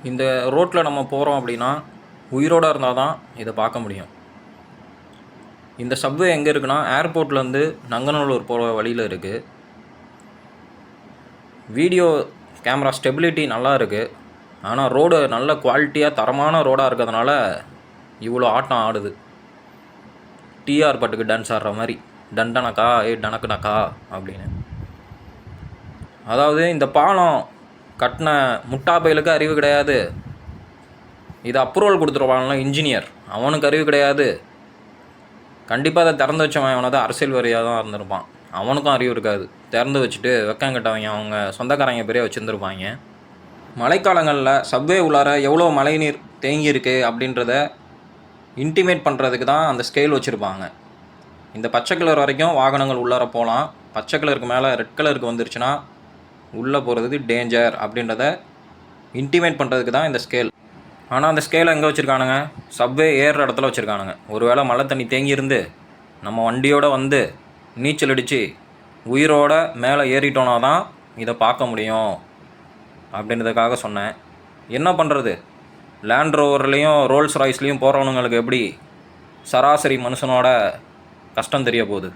இந்த ரோட்டில் நம்ம போகிறோம் அப்படின்னா உயிரோடு இருந்தால் தான் இதை பார்க்க முடியும். இந்த சப்வே எங்கே இருக்குன்னா ஏர்போர்ட்லேருந்து நங்கநல்லூர் போகிற வழியில் இருக்குது. வீடியோ கேமரா ஸ்டெபிலிட்டி நல்லா இருக்குது. ஆனால் ரோடு நல்ல குவாலிட்டியாக தரமான ரோடாக இருக்கிறதுனால இவ்வளோ ஆட்டம் ஆடுது. டிஆர் பாட்டுக்கு டான்ஸ் ஆடுற மாதிரி டண்டனக்கா டனக்குனக்கா அப்படின்னு. அதாவது இந்த பாலம் கட்டின முட்டாப்பைகளுக்கு அறிவு கிடையாது. இது அப்ரூவல் கொடுத்துருவாங்கல்ல இன்ஜினியர், அவனுக்கு அறிவு கிடையாது. கண்டிப்பாக அதை திறந்து வச்சவன் அவனை தான் அரசியல்வாதியாக தான் இருந்திருப்பான். அவனுக்கும் அறிவு இருக்காது. திறந்து வச்சுட்டு வெக்கங்கட்டவங்க அவங்க சொந்தக்காரங்க பெரிய வச்சுருந்துருப்பாங்க. மழைக்காலங்களில் சப்வே உள்ளார எவ்வளோ மழைநீர் தேங்கியிருக்கு அப்படின்றத இன்டிமேட் பண்ணுறதுக்கு தான் அந்த ஸ்கேல் வச்சுருப்பாங்க. இந்த பச்சை கலர் வரைக்கும் வாகனங்கள் உள்ளார போகலாம். பச்சை கலருக்கு மேலே ரெட் கலருக்கு வந்துருச்சுன்னா உள்ளே போகிறதுக்கு டேஞ்சர் அப்படின்றத இன்டிமேட் பண்ணுறதுக்கு தான் இந்த ஸ்கேல். ஆனால் அந்த ஸ்கேலை எங்கே வச்சுருக்கானுங்க? சப்வே ஏறுற இடத்துல வச்சுருக்கானுங்க. ஒரு வேளை மழை தண்ணி தேங்கியிருந்து நம்ம வண்டியோடு வந்து நீச்சல் அடித்து உயிரோடு மேலே ஏறிட்டோன்னா தான் இதை பார்க்க முடியும் அப்படின்றதுக்காக சொன்னேன். என்ன பண்ணுறது, லேண்ட் ரோவர்லேயும் ரோல்ஸ் ராய்ஸ்லேயும் போகிறவனுங்களுக்கு எப்படி சராசரி மனுஷனோட கஷ்டம் தெரிய போகுது.